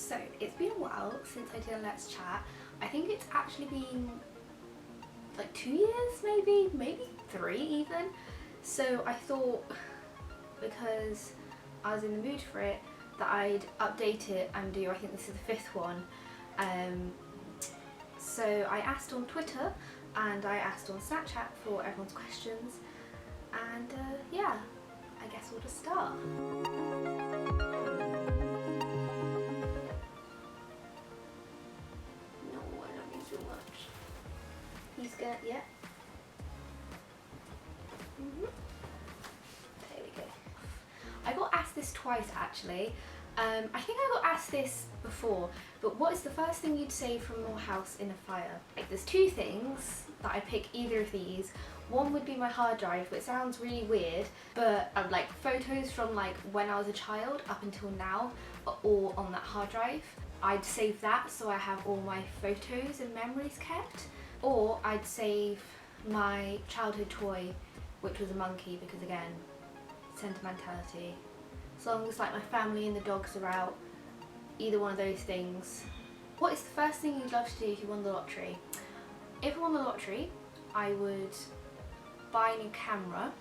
So it's been a while since I did a Let's Chat. I think it's actually been like 2 years, maybe 3 even. So I thought, because I was in the mood for it, that I'd update it and do, I think this is the 5th one. So I asked on Twitter and I asked on Snapchat for everyone's questions, and yeah, I guess we'll just start. No, I love you so much. He's gonna, yeah. There we go. I got asked this twice actually. I think I got asked this before, but what is the first thing you'd save from your house in a fire? Like, there's 2 things that I'd pick either of these. One would be my hard drive, which sounds really weird, but like photos from like when I was a child up until now are all on that hard drive. I'd save that so I have all my photos and memories kept. Or I'd save my childhood toy, which was a monkey, because again, sentimentality. As long as like my family and the dogs are out, either one of those things. What is the first thing you'd love to do if you won the lottery? If I won the lottery, I would buy a new camera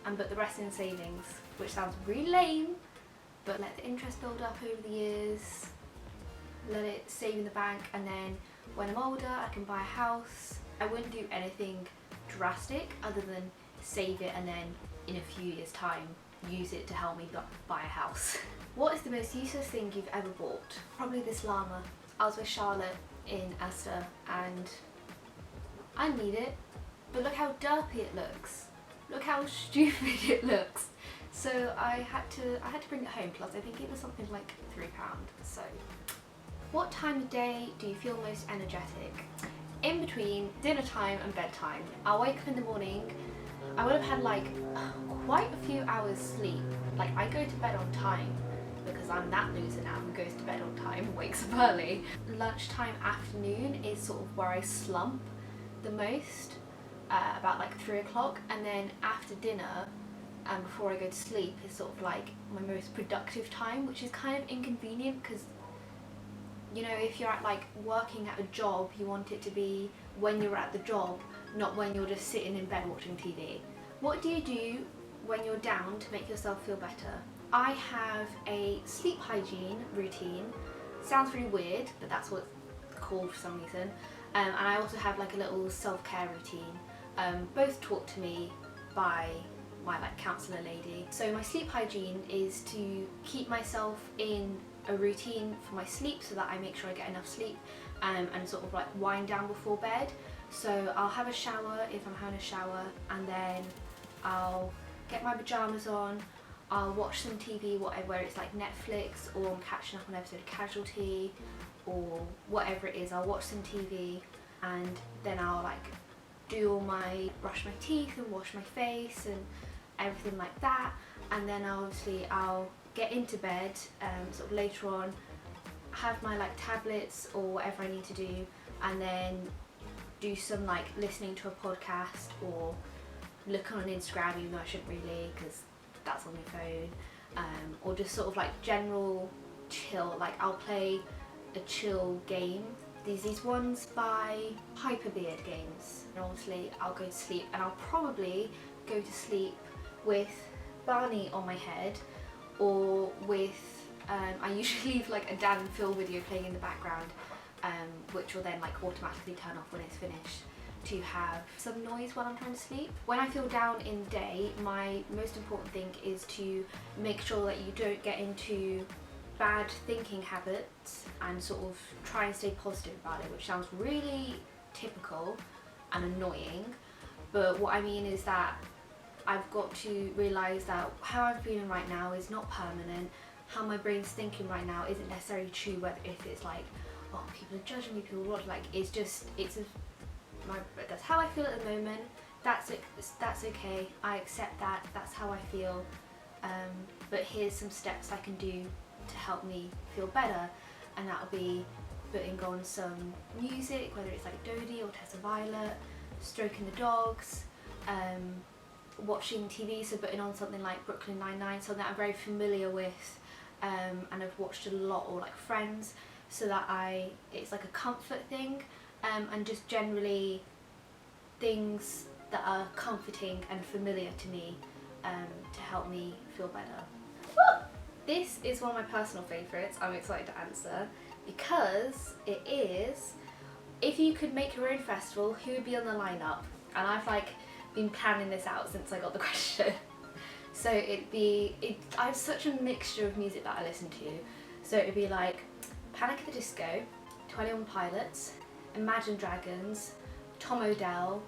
and put the rest in savings, which sounds really lame, but let the interest build up over the years, let it save in the bank, and then when I'm older I can buy a house. I wouldn't do anything drastic other than save it and then in a few years time use it to help me buy a house. What is the most useless thing you've ever bought? Probably this llama. I was with Charlotte in Asda and I need it, but look how derpy it looks. Look how stupid it looks. So I had to bring it home, plus I think it was something like £3. So what time of day do you feel most energetic? In between dinner time and bedtime. I'll wake up in the morning, I would have had like quite a few hours sleep. Like, I go to bed on time because I'm that loser now who goes to bed on time and wakes up early. Lunchtime, afternoon is sort of where I slump the most, about like 3 o'clock, and then after dinner and before I go to sleep is sort of like my most productive time, which is kind of inconvenient because, you know, if you're at like working at a job, you want it to be when you're at the job, not when you're just sitting in bed watching TV. What do you do when you're down to make yourself feel better? I have a sleep hygiene routine. Sounds really weird, but that's what it's called for some reason. And I also have like a little self-care routine, both taught to me by my like counsellor lady. So my sleep hygiene is to keep myself in a routine for my sleep so that I make sure I get enough sleep, and sort of like wind down before bed. So I'll have a shower if I'm having a shower, and then I'll get my pyjamas on, I'll watch some TV, whether it's like Netflix or I'm catching up on an episode of Casualty or whatever it is. I'll watch some TV and then I'll like brush my teeth and wash my face and everything like that, and then I'll get into bed sort of later on, have my like tablets or whatever I need to do, and then do some like listening to a podcast or look on Instagram, even though I shouldn't really because that's on your phone, or just sort of like general chill. Like, I'll play a chill game. These ones by Hyperbeard Games, and obviously I'll go to sleep, and I'll probably go to sleep with Barney on my head, or with I usually leave like a Dan and Phil video playing in the background, which will then like automatically turn off when it's finished, to have some noise while I'm trying to sleep. When I feel down in the day, my most important thing is to make sure that you don't get into bad thinking habits and sort of try and stay positive about it, which sounds really typical and annoying, but what I mean is that I've got to realise that how I'm feeling right now is not permanent. How my brain's thinking right now isn't necessarily true, whether if it's like, oh, people are judging me, people what, like, that's how I feel at the moment. That's okay. I accept that. That's how I feel. But here's some steps I can do to help me feel better, and that'll be putting on some music, whether it's like Dodie or Tessa Violet, stroking the dogs, watching TV, so putting on something like Brooklyn Nine-Nine, something that I'm very familiar with, and I've watched a lot, or like Friends, so that it's like a comfort thing, and just generally things that are comforting and familiar to me, to help me feel better. Woo! This is one of my personal favourites. I'm excited to answer because it is, if you could make your own festival, who would be on the lineup? And I've like been planning this out since I got the question. So I have such a mixture of music that I listen to. So it'd be like Panic at the Disco, 21 Pilots, Imagine Dragons, Tom Odell,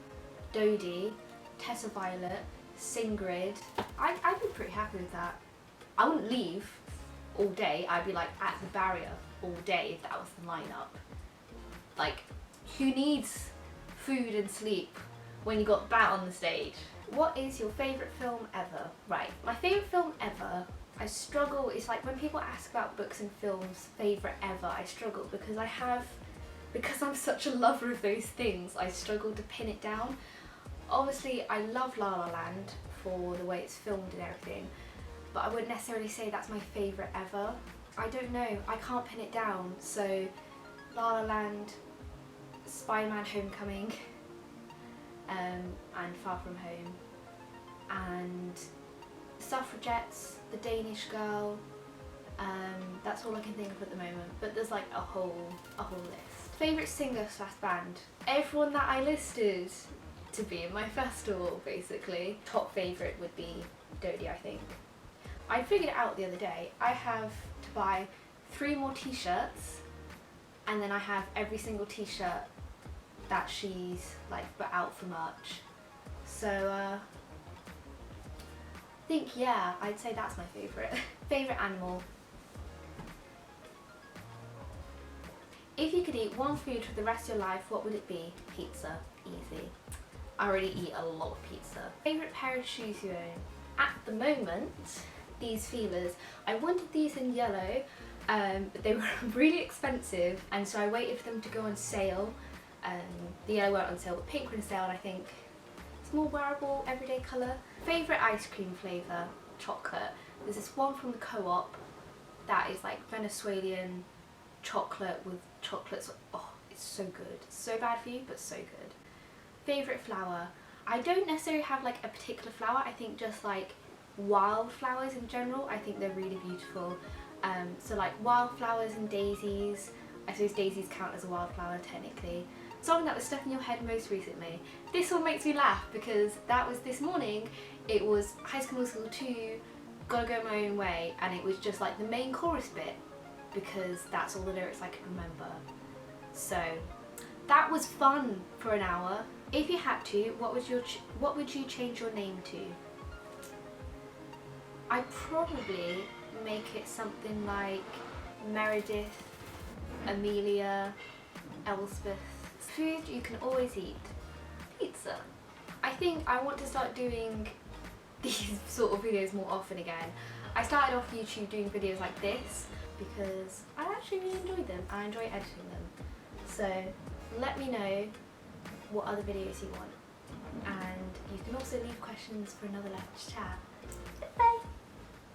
Dodie, Tessa Violet, Singrid. I'd be pretty happy with that. I wouldn't leave all day. I'd be like at the barrier all day if that was the lineup. Like, who needs food and sleep when you got that on the stage? What is your favourite film ever? Right, my favourite film ever, I struggle, it's like when people ask about books and films, favourite ever, I struggle because I'm such a lover of those things, I struggle to pin it down. Obviously, I love La La Land for the way it's filmed and everything, but I wouldn't necessarily say that's my favourite ever. I don't know, I can't pin it down, so La La Land, Spider-Man Homecoming, and Far From Home, and Suffragettes, The Danish Girl. That's all I can think of at the moment, but there's like a whole list. Favourite singer / band? Everyone that I listed to be in my festival, basically. Top favourite would be Dodie, I think. I figured it out the other day. I have to buy 3 more t-shirts, and then I have every single t-shirt that she's like put out for merch. So I think, yeah, I'd say that's my favourite. Favourite animal? If you could eat one food for the rest of your life, what would it be? Pizza. Easy. I already eat a lot of pizza. Favourite pair of shoes you own? At the moment, these feelers. I wanted these in yellow, but they were really expensive, and so I waited for them to go on sale. The yellow weren't on sale, but pink were on sale, and I think it's more wearable, everyday colour. Favourite ice cream flavour? Chocolate. There's this one from the Co-op that is like Venezuelan chocolate with chocolates. Oh, it's so good. So bad for you, but so good. Favourite flower? I don't necessarily have like a particular flower. I think just like wildflowers in general, I think they're really beautiful. So like wildflowers and daisies. I suppose daisies count as a wildflower technically. Something that was stuck in your head most recently. This one makes me laugh because that was this morning. It was High School Musical 2, Gotta Go My Own Way, and it was just like the main chorus bit because that's all the lyrics I could remember. So that was fun for an hour. If you had to, what would you change your name to? I'd probably make it something like Meredith, Amelia, Elspeth. Food you can always eat. Pizza. I think I want to start doing these sort of videos more often again. I started off YouTube doing videos like this because I actually really enjoyed them. I enjoy editing them. So let me know what other videos you want. And you can also leave questions for another Let's Chat. Bye!